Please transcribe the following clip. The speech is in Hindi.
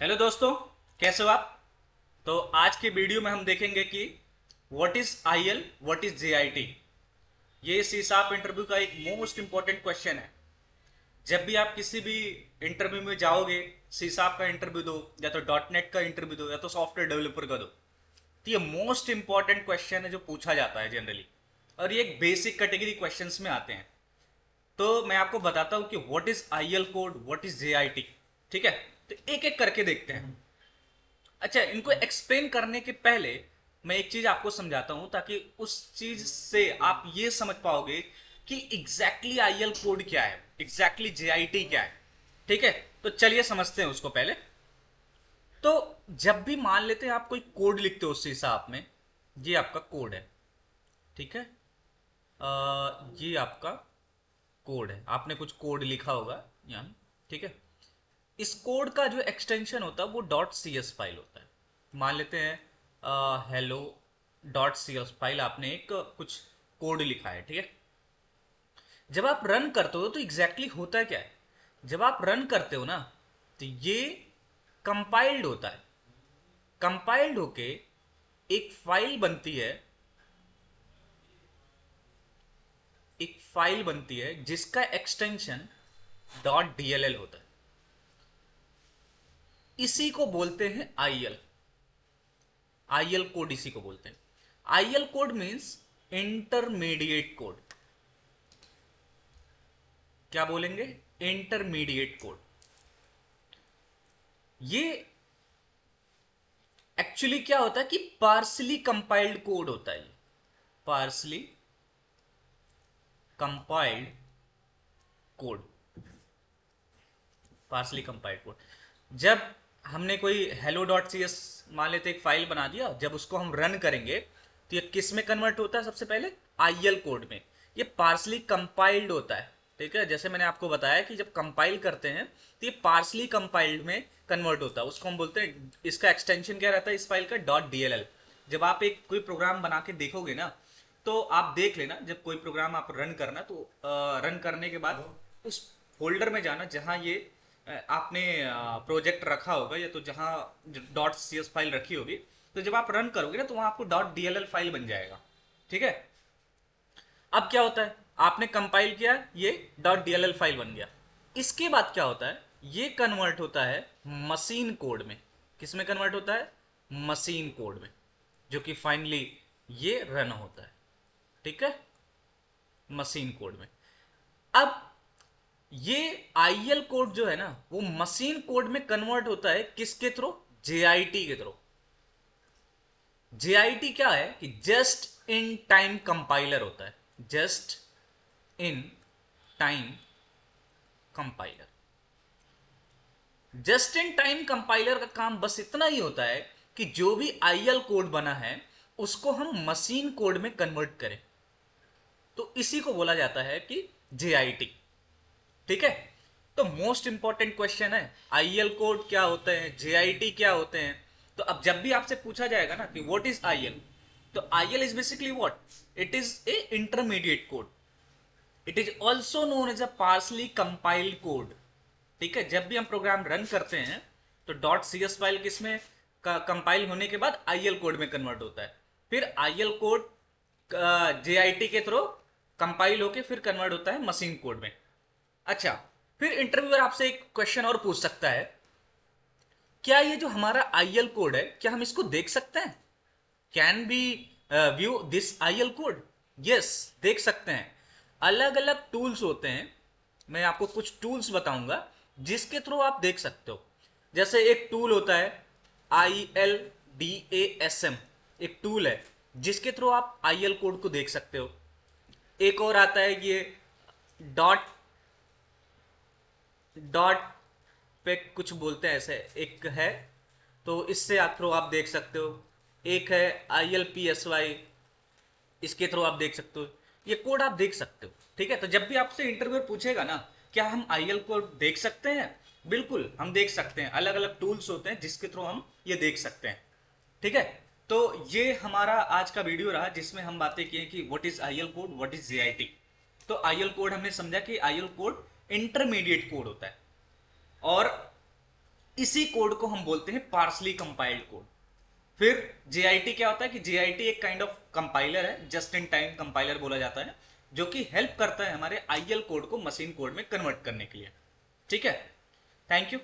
हेलो दोस्तों, कैसे हो आप। तो आज के वीडियो में हम देखेंगे कि what is IL, what is JIT. ये सीसाप इंटरव्यू का एक मोस्ट इंपॉर्टेंट क्वेश्चन है। जब भी आप किसी भी इंटरव्यू में जाओगे, सीसाप का इंटरव्यू दो या तो डॉट नेट का इंटरव्यू दो या तो सॉफ्टवेयर डेवलपर का दो, तो ये मोस्ट इंपॉर्टेंट क्वेश्चन है जो पूछा जाता है जनरली। और ये एक बेसिक कैटेगरी क्वेश्चंस में आते हैं। तो मैं आपको बताता हूँ कि what is IL code, what is JIT. ठीक है, तो एक एक करके देखते हैं। अच्छा, इनको एक्सप्लेन करने के पहले मैं एक चीज आपको समझाता हूं ताकि उस चीज से आप ये समझ पाओगे कि एग्जैक्टली आईएल कोड क्या है, एग्जैक्टली जेआईटी क्या है। ठीक है, तो चलिए समझते हैं उसको पहले। तो जब भी मान लेते हैं आप कोई कोड लिखते हो उस हिसाब में, ये आपका कोड है। ठीक है, ये आपका कोड है, आपने कुछ कोड लिखा होगा यहाँ। ठीक है, इस कोड का जो एक्सटेंशन होता है वो डॉट सी एस फाइल होता है। मान लेते हैं hello dot C S file, आपने एक कुछ कोड लिखा है। ठीक है, जब आप रन करते हो तो एग्जैक्टली होता क्या है, जब आप रन करते हो ना, तो ये कंपाइल्ड होता है। कंपाइल्ड होके एक फाइल बनती है, एक फाइल बनती है जिसका एक्सटेंशन डॉट डीएलएल होता है। इसी को बोलते हैं आईएल। आईएल कोड इसी को बोलते हैं। IL code means intermediate code. क्या बोलेंगे? Intermediate code. ये एक्चुअली क्या होता है कि पार्सली कंपाइल्ड कोड होता है। Partially compiled code, partially compiled code. जब हमने कोई हेलो डॉट सी एस मान लेते एक फाइल बना दिया, जब उसको हम रन करेंगे तो ये किस में कन्वर्ट होता है? सबसे पहले आईएल कोड में। ये पार्सली कंपाइल्ड होता है। ठीक है, जैसे मैंने आपको बताया कि जब कंपाइल करते हैं तो ये पार्सली कंपाइल्ड में कन्वर्ट होता है। उसको हम बोलते हैं, इसका एक्सटेंशन क्या रहता है इस फाइल का? Dot DLL. जब आप एक कोई प्रोग्राम बना के देखोगे ना, तो आप देख लेना, जब कोई प्रोग्राम आप रन करना तो रन करने के बाद उस फोल्डर में जाना जहां ये आपने प्रोजेक्ट रखा होगा, या तो जहां डॉट सी एस फाइल रखी होगी, तो जब आप रन करोगे ना तो वहां आपको डॉट डीएलएल फाइल बन जाएगा। ठीक है, अब क्या होता है, आपने कंपाइल किया, ये डॉट डीएलएल फाइल बन गया। इसके बाद क्या होता है, ये कन्वर्ट होता है मशीन कोड में। किस में कन्वर्ट होता है? मशीन कोड में, जो कि फाइनली ये रन होता है। ठीक है, मशीन कोड में। अब ये आईएल कोड जो है ना, वो मशीन कोड में कन्वर्ट होता है किसके थ्रू? जेआईटी के थ्रू। जेआईटी क्या है कि जस्ट इन टाइम कंपाइलर होता है। Just in time compiler. Just in time compiler का काम बस इतना ही होता है कि जो भी आईएल कोड बना है उसको हम मशीन कोड में कन्वर्ट करें। तो इसी को बोला जाता है कि जेआईटी। ठीक है, तो मोस्ट इंपॉर्टेंट क्वेश्चन है, आईएल कोड क्या होते हैं, जेआईटी क्या होते हैं। तो अब जब भी आपसे पूछा जाएगा ना कि व्हाट इज आईएल, तो IL is basically what? It is a intermediate code. It is also known as a partially compiled code. ठीक है, जब भी हम प्रोग्राम रन करते हैं तो डॉट सी एस फाइल किसमें कंपाइल होने के बाद आईएल कोड में कन्वर्ट होता है। फिर आईएल कोड जेआईटी के थ्रू कंपाइल होके फिर कन्वर्ट होता है मशीन कोड में। अच्छा, फिर इंटरव्यूअर आपसे एक क्वेश्चन और पूछ सकता है, क्या ये जो हमारा आईएल कोड है, क्या हम इसको देख सकते हैं? Can be view this IL code? Yes, देख सकते हैं। अलग अलग टूल्स होते हैं, मैं आपको कुछ टूल्स बताऊंगा जिसके थ्रू आप देख सकते हो। जैसे एक टूल होता है ILDASM, एक टूल है जिसके थ्रू आप आईएल कोड को देख सकते हो। एक और आता है ये डॉट डॉट पे कुछ बोलते हैं ऐसे, एक है, तो इससे आप थ्रू आप देख सकते हो। एक है ILPSY, इसके थ्रू आप देख सकते हो। ये कोड आप देख सकते हो। ठीक है, तो जब भी आपसे इंटरव्यू पूछेगा ना क्या हम आईएल कोड देख सकते हैं, बिल्कुल हम देख सकते हैं। अलग अलग टूल्स होते हैं जिसके थ्रू हम ये देख सकते हैं। ठीक है, तो ये हमारा आज का वीडियो रहा जिसमें हम बातें की कि what is IL code, what is JIT. तो आईएल कोड हमने समझा कि आईएल कोड इंटरमीडिएट कोड होता है, और इसी कोड को हम बोलते हैं पार्सली कंपाइल्ड कोड। फिर JIT क्या होता है कि JIT एक काइंड ऑफ कंपाइलर है, जस्ट इन टाइम कंपाइलर बोला जाता है, जो कि हेल्प करता है हमारे IL कोड को मशीन कोड में कन्वर्ट करने के लिए। ठीक है, थैंक यू।